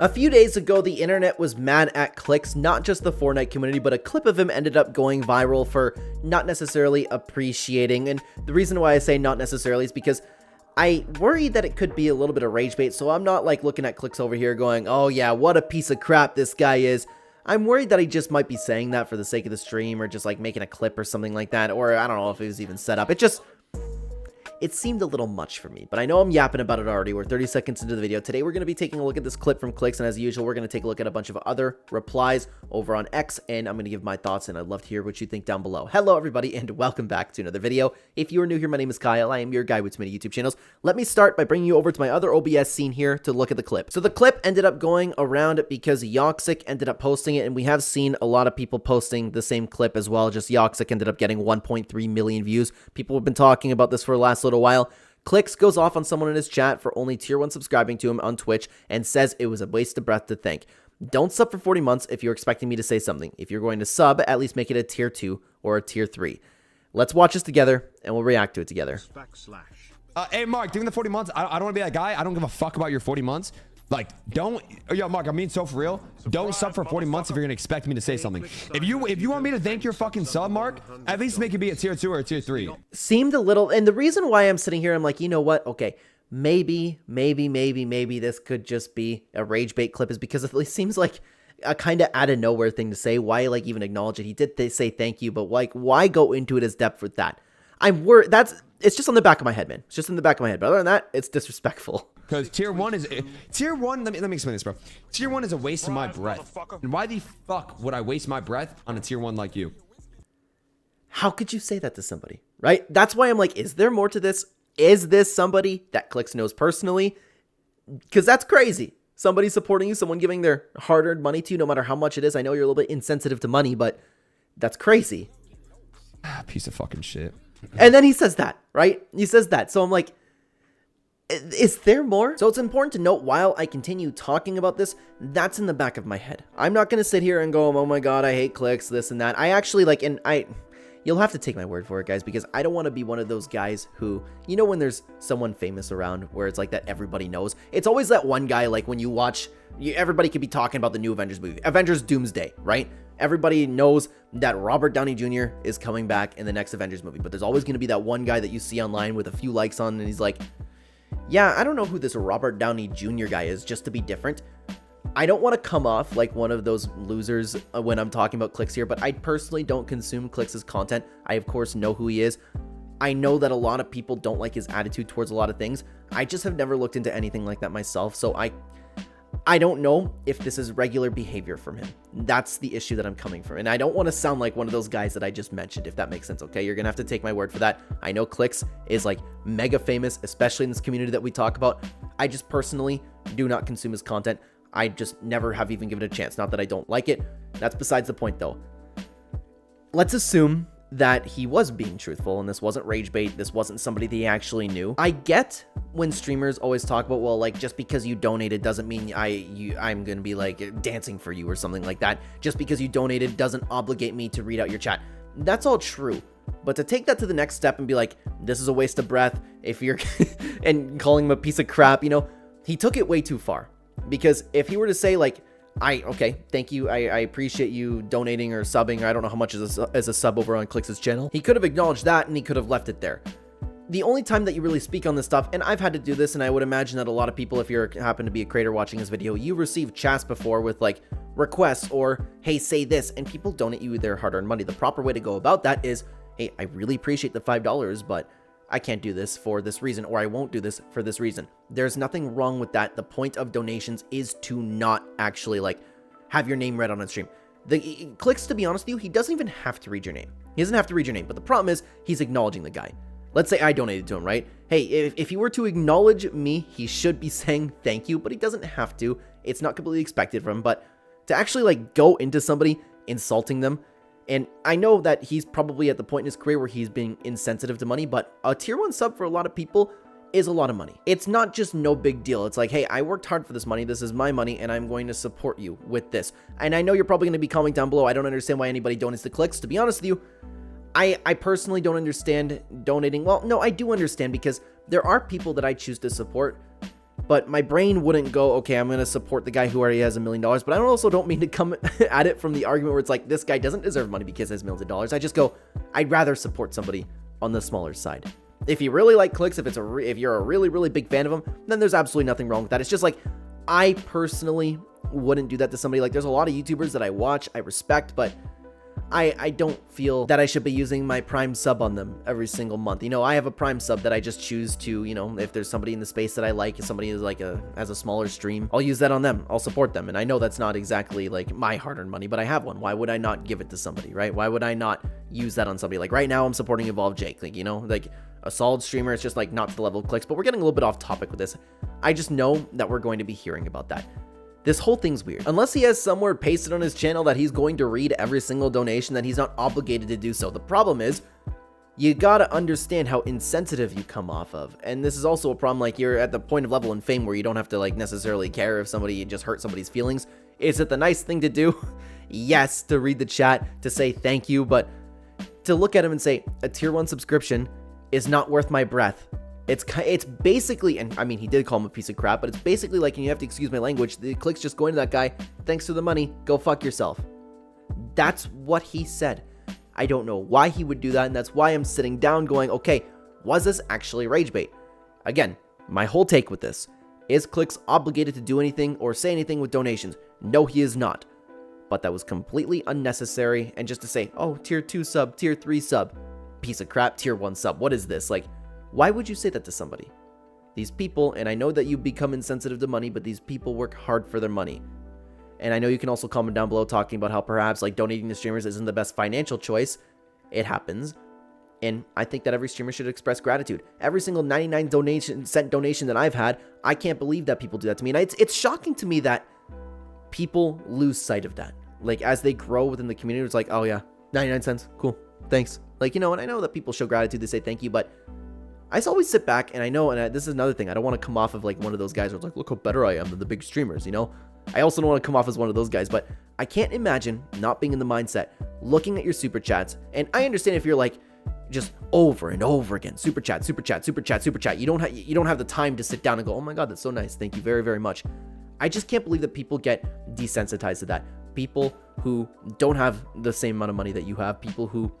A few days ago, the internet was mad at Clix, not just the Fortnite community, but a clip of him ended up going viral for not necessarily appreciating. And the reason why I say not necessarily is because I worry that it could be a little bit of rage bait. So I'm not like looking at Clix over here going, oh yeah, what a piece of crap this guy is. I'm worried that he just might be saying that for the sake of the stream or just like making a clip or something like that. Or I don't know if it was even set up. It seemed a little much for me, but I know I'm yapping about it already. We're 30 seconds into the video. Today, we're going to be taking a look at this clip from Clix, and as usual, we're going to take a look at a bunch of other replies over on X, and I'm going to give my thoughts, and I'd love to hear what you think down below. Hello, everybody, and welcome back to another video. If you are new here, my name is Kyle. I am your guy with too many YouTube channels. Let me start by bringing you over to my other OBS scene here to look at the clip. So the clip ended up going around because Yoxic ended up posting it, and we have seen a lot of people posting the same clip as well. Just Yoxic ended up getting 1.3 million views. People have been talking about this for the last little while. Clix goes off on someone in his chat for only tier 1 subscribing to him on Twitch and says it was a waste of breath to thank. Don't sub for 40 months if you're expecting me to say something. If you're going to sub, at least make it a tier 2 or a tier 3. Let's watch this together and we'll react to it together. Hey, Mark, doing the 40 months, I don't want to be that guy. I don't give a fuck about your 40 months. Like, don't, yo, Mark, I mean so for real. Don't sub for 40 months if you're gonna expect me to say something. If you want me to thank your fucking sub, Mark, at least make it be a tier 2 or a tier 3. Seemed a little, and the reason why I'm sitting here, I'm like, you know what? Okay, maybe this could just be a rage bait clip, is because it seems like a kind of out of nowhere thing to say. Why like even acknowledge it? He did say thank you, but like, why go into it as depth with that? I'm worried. It's just on the back of my head, man. It's just in the back of my head. But other than that, it's disrespectful. Because tier 1 is let me explain this, bro. Tier 1 is a waste of my breath. And why the fuck would I waste my breath on a tier 1 like you? How could you say that to somebody, right? That's why I'm like, is there more to this? Is this somebody that Clix knows personally? Because that's crazy. Somebody supporting you, someone giving their hard-earned money to you, no matter how much it is. I know you're a little bit insensitive to money, but that's crazy. Piece of fucking shit. And then he says that, right? He says that. So I'm like, is there more? So it's important to note, while I continue talking about this, that's in the back of my head. I'm not going to sit here and go, oh my god, I hate Clix, this and that. I actually like, you'll have to take my word for it, guys, because I don't want to be one of those guys who, you know, when there's someone famous around where it's like that everybody knows. It's always that one guy, like when you watch, everybody could be talking about the new Avengers movie, Avengers Doomsday, right? Everybody knows that Robert Downey Jr. is coming back in the next Avengers movie, but there's always going to be that one guy that you see online with a few likes on, and he's like, yeah, I don't know who this Robert Downey Jr. guy is, just to be different. I don't want to come off like one of those losers when I'm talking about Clix here, but I personally don't consume Clix's content. I, of course, know who he is. I know that a lot of people don't like his attitude towards a lot of things. I just have never looked into anything like that myself, so I don't know if this is regular behavior from him. That's the issue that I'm coming from. And I don't want to sound like one of those guys that I just mentioned, if that makes sense, okay? You're going to have to take my word for that. I know Clix is like mega famous, especially in this community that we talk about. I just personally do not consume his content. I just never have even given it a chance. Not that I don't like it. That's besides the point, though. Let's assume that he was being truthful and this wasn't rage bait. This wasn't somebody that he actually knew. I get when streamers always talk about, well, like, just because you donated doesn't mean I'm gonna be like dancing for you or something like that. Just because you donated doesn't obligate me to read out your chat. That's all true. But to take that to the next step and be like, this is a waste of breath if you're and calling him a piece of crap, you know, he took it way too far. Because if he were to say like, okay, thank you, I appreciate you donating or subbing, or I don't know how much is a sub over on Clix's channel. He could have acknowledged that and he could have left it there. The only time that you really speak on this stuff, and I've had to do this, and I would imagine that a lot of people, if you happen to be a creator watching this video, you received chats before with like requests or, hey, say this, and people donate you their hard-earned money. The proper way to go about that is, hey, I really appreciate the $5, but I can't do this for this reason, or I won't do this for this reason. There's nothing wrong with that. The point of donations is to not actually like have your name read on a stream. The Clix, to be honest with you, he doesn't even have to read your name. He doesn't have to read your name, but the problem is he's acknowledging the guy. Let's say I donated to him, right? Hey, if he were to acknowledge me, he should be saying thank you, but he doesn't have to. It's not completely expected from him, but to actually like go into somebody, insulting them, and I know that he's probably at the point in his career where he's being insensitive to money, but a tier 1 sub for a lot of people is a lot of money. It's not just no big deal. It's like, hey, I worked hard for this money. This is my money, and I'm going to support you with this. And I know you're probably going to be commenting down below, I don't understand why anybody donates to Clix. To be honest with you, I personally don't understand donating. Well, no, I do understand, because there are people that I choose to support but my brain wouldn't go, okay, I'm going to support the guy who already has $1 million. But I also don't mean to come at it from the argument where it's like, this guy doesn't deserve money because he has millions of dollars. I just go, I'd rather support somebody on the smaller side. If you really like Clix, if you're a really, really big fan of him, then there's absolutely nothing wrong with that. It's just like, I personally wouldn't do that to somebody. Like, there's a lot of YouTubers that I watch, I respect, but I don't feel that I should be using my Prime sub on them every single month. You know, I have a Prime sub that I just choose to, you know, if there's somebody in the space that I like, if somebody is like has a smaller stream, I'll use that on them. I'll support them. And I know that's not exactly like my hard-earned money, but I have one. Why would I not give it to somebody, right? Why would I not use that on somebody? Like right now I'm supporting Evolve Jake, like, you know, like a solid streamer. It's just like not to the level of Clix, but we're getting a little bit off topic with this. I just know that we're going to be hearing about that. This whole thing's weird. Unless he has somewhere pasted on his channel that he's going to read every single donation, then he's not obligated to do so. The problem is, you gotta understand how insensitive you come off of. And this is also a problem, like you're at the point of level in fame where you don't have to like necessarily care if somebody just hurt somebody's feelings. Is it the nice thing to do? Yes, to read the chat, to say thank you, but to look at him and say, a tier 1 subscription is not worth my breath. It's basically, and I mean, he did call him a piece of crap, but it's basically like, and you have to excuse my language, the Clix just going to that guy, thanks for the money, go fuck yourself. That's what he said. I don't know why he would do that, and that's why I'm sitting down going, okay, was this actually rage bait? Again, my whole take with this, is Clix obligated to do anything or say anything with donations? No, he is not. But that was completely unnecessary, and just to say, oh, tier 2 sub, tier 3 sub, piece of crap, tier 1 sub, what is this? Like, why would you say that to somebody? These people, and I know that you become insensitive to money, but these people work hard for their money. And I know you can also comment down below talking about how perhaps like donating to streamers isn't the best financial choice. It happens. And I think that every streamer should express gratitude. Every single 99-cent donation that I've had, I can't believe that people do that to me. And it's shocking to me that people lose sight of that. Like as they grow within the community, it's like, oh yeah, 99 cents, cool, thanks. Like, you know, and I know that people show gratitude, they say thank you, but I always sit back and I know, and this is another thing, I don't want to come off of like one of those guys where it's like, look how better I am than the big streamers, you know? I also don't want to come off as one of those guys, but I can't imagine not being in the mindset, looking at your super chats, and I understand if you're like, just over and over again, super chat, super chat, super chat, super chat, you don't have the time to sit down and go, oh my god, that's so nice, thank you very, very much. I just can't believe that people get desensitized to that. People who don't have the same amount of money that you have, people who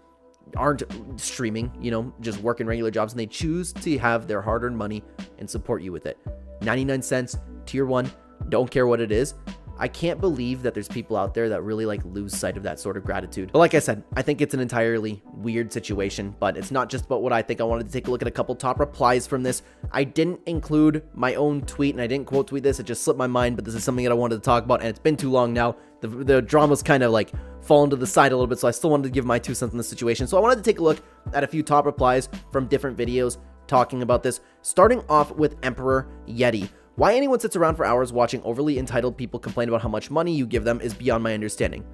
aren't streaming, you know, just working regular jobs, and they choose to have their hard-earned money and support you with it. 99 cents, tier 1, don't care what it is. I can't believe that there's people out there that really like lose sight of that sort of gratitude. But like I said, I think it's an entirely weird situation, but it's not just about what I think. I wanted to take a look at a couple top replies from this. I didn't include my own tweet and I didn't quote tweet this. It just slipped my mind, but this is something that I wanted to talk about and it's been too long now. The drama's kind of like fallen to the side a little bit, so I still wanted to give my 2 cents on this situation. So I wanted to take a look at a few top replies from different videos talking about this, starting off with Emperor Yeti. Why anyone sits around for hours watching overly entitled people complain about how much money you give them is beyond my understanding.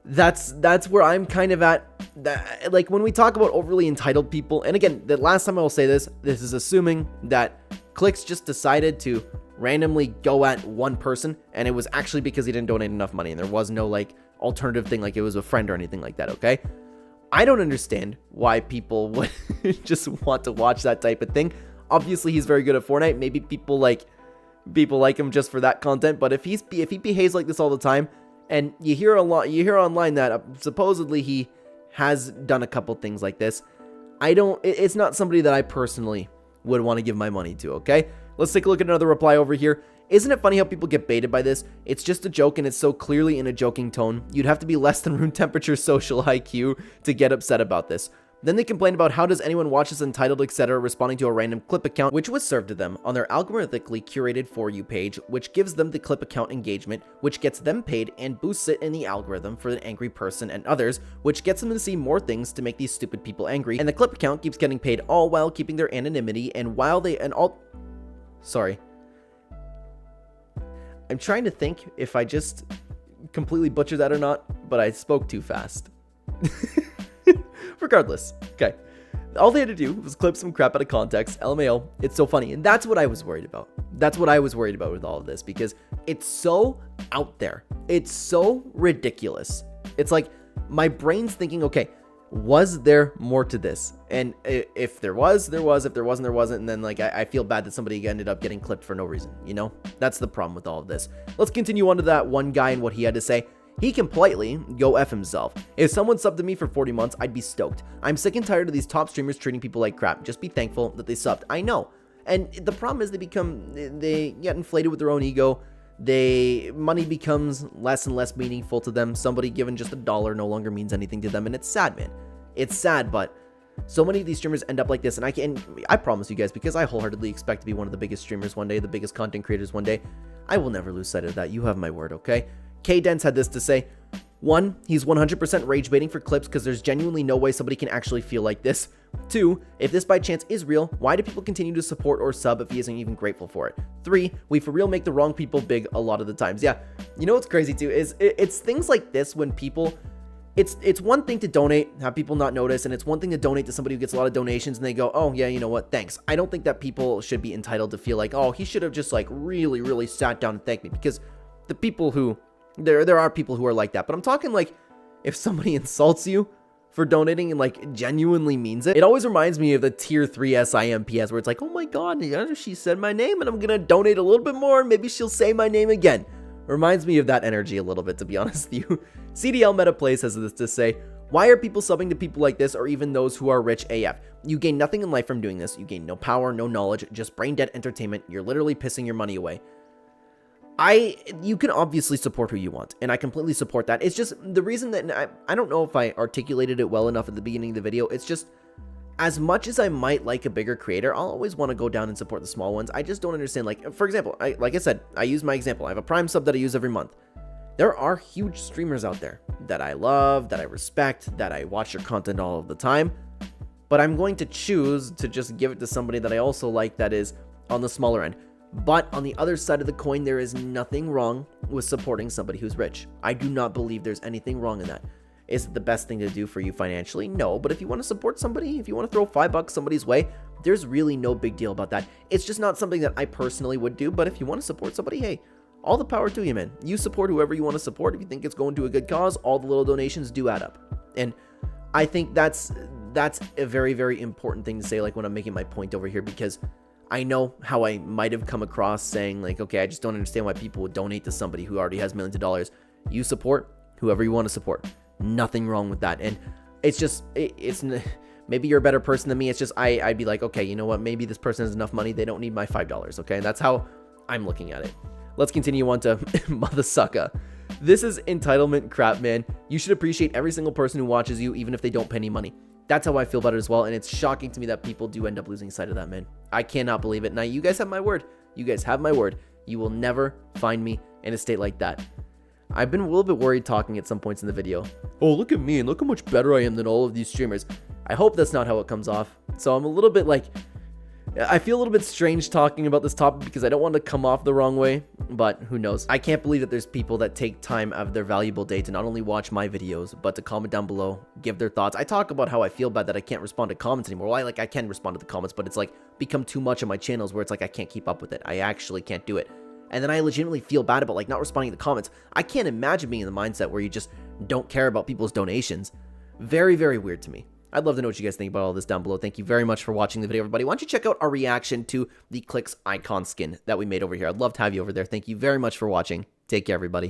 That's where I'm kind of at. Like when we talk about overly entitled people, and again, the last time I will say this is assuming that Clix just decided to randomly go at one person, and it was actually because he didn't donate enough money, and there was no like alternative thing, like it was a friend or anything like that, okay? I don't understand why people would just want to watch that type of thing. Obviously, he's very good at Fortnite. Maybe people like him just for that content. But if he behaves like this all the time, and you hear online that supposedly he has done a couple things like this, it's not somebody that I personally would want to give my money to. Okay, let's take a look at another reply over here. Isn't it funny how people get baited by this? It's just a joke and it's so clearly in a joking tone. You'd have to be less than room temperature social IQ to get upset about this. Then they complain about how does anyone watch this entitled etc. responding to a random clip account which was served to them on their algorithmically curated For You page, which gives them the clip account engagement, which gets them paid and boosts it in the algorithm for the angry person and others, which gets them to see more things to make these stupid people angry, and the clip account keeps getting paid all while keeping their anonymity and sorry. I'm trying to think if I just completely butchered that or not, but I spoke too fast. Regardless, okay. All they had to do was clip some crap out of context. LMAO, it's so funny. And that's what I was worried about. That's what I was worried about with all of this, because it's so out there. It's so ridiculous. It's like my brain's thinking, okay, Was there more to this? And if there was, there was. If there wasn't, there wasn't. And then, like, I feel bad that somebody ended up getting clipped for no reason, you know? That's the problem with all of this. Let's continue on to that one guy and what he had to say. He can politely go F himself. If someone subbed to me for 40 months, I'd be stoked. I'm sick and tired of these top streamers treating people like crap. Just be thankful that they subbed. I know. And the problem is they get inflated with their own ego. Money becomes less and less meaningful to them. Somebody given just $1 no longer means anything to them. And it's sad, man. It's sad, but so many of these streamers end up like this. And I promise you guys, because I wholeheartedly expect to be one of the biggest streamers one day, the biggest content creators one day, I will never lose sight of that. You have my word, okay? K-Dents had this to say. 1, he's 100% rage baiting for clips because there's genuinely no way somebody can actually feel like this. 2, if this by chance is real, why do people continue to support or sub if he isn't even grateful for it? 3, we for real make the wrong people big a lot of the times. Yeah, you know what's crazy too is it's things like this when people, it's one thing to donate, have people not notice, and it's one thing to donate to somebody who gets a lot of donations and they go, oh yeah, you know what, thanks. I don't think that people should be entitled to feel like, oh, he should have just like really sat down and thanked me, because the people who there are people who are like that, but I'm talking like if somebody insults you for donating and like genuinely means it. It always reminds me of the tier 3 SIMPS where it's like, oh my god, she said my name and I'm gonna donate a little bit more and maybe she'll say my name again. Reminds me of that energy a little bit, to be honest with you. CDL Meta Plays has this to say, why are people subbing to people like this or even those who are rich AF? You gain nothing in life from doing this. You gain no power, no knowledge, just brain dead entertainment. You're literally pissing your money away. You can obviously support who you want, and I completely support that. It's just the reason that I don't know if I articulated it well enough at the beginning of the video. It's just, as much as I might like a bigger creator, I'll always want to go down and support the small ones. I just don't understand. Like, for example, like I said, I use my example. I have a Prime sub that I use every month. There are huge streamers out there that I love, that I respect, that I watch their content all of the time, but I'm going to choose to just give it to somebody that I also like that is on the smaller end. But on the other side of the coin, there is nothing wrong with supporting somebody who's rich. I do not believe there's anything wrong in that. Is it the best thing to do for you financially? No, but if you want to support somebody, if you want to throw $5 somebody's way, there's really no big deal about that. It's just not something that I personally would do, but if you want to support somebody, hey, all the power to you, man. You support whoever you want to support. If you think it's going to a good cause, all the little donations do add up. And I think that's a very important thing to say, like when I'm making my point over here, because I know how I might have come across saying like, okay, I just don't understand why people would donate to somebody who already has millions of dollars. You support whoever you want to support. Nothing wrong with that. And it's just, it's maybe you're a better person than me. It's just, I'd be like, okay, you know what? Maybe this person has enough money. They don't need my $5. Okay. That's how I'm looking at it. Let's continue on to Mother Sucker. This is entitlement crap, man. You should appreciate every single person who watches you, even if they don't pay any money. That's how I feel about it as well, and it's shocking to me that people do end up losing sight of that, man. I cannot believe it. Now, you guys have my word. You guys have my word. You will never find me in a state like that. I've been a little bit worried talking at some points in the video. Oh, look at me, and look how much better I am than all of these streamers. I hope that's not how it comes off. So I'm a little bit like, I feel a little bit strange talking about this topic because I don't want to come off the wrong way, but who knows. I can't believe that there's people that take time out of their valuable day to not only watch my videos, but to comment down below, give their thoughts. I talk about how I feel bad that I can't respond to comments anymore. Well, I can respond to the comments, but it's like become too much on my channels where it's like I can't keep up with it. I actually can't do it. And then I legitimately feel bad about like not responding to the comments. I can't imagine being in the mindset where you just don't care about people's donations. Very weird to me. I'd love to know what you guys think about all this down below. Thank you very much for watching the video, everybody. Why don't you check out our reaction to the Clix icon skin that we made over here? I'd love to have you over there. Thank you very much for watching. Take care, everybody.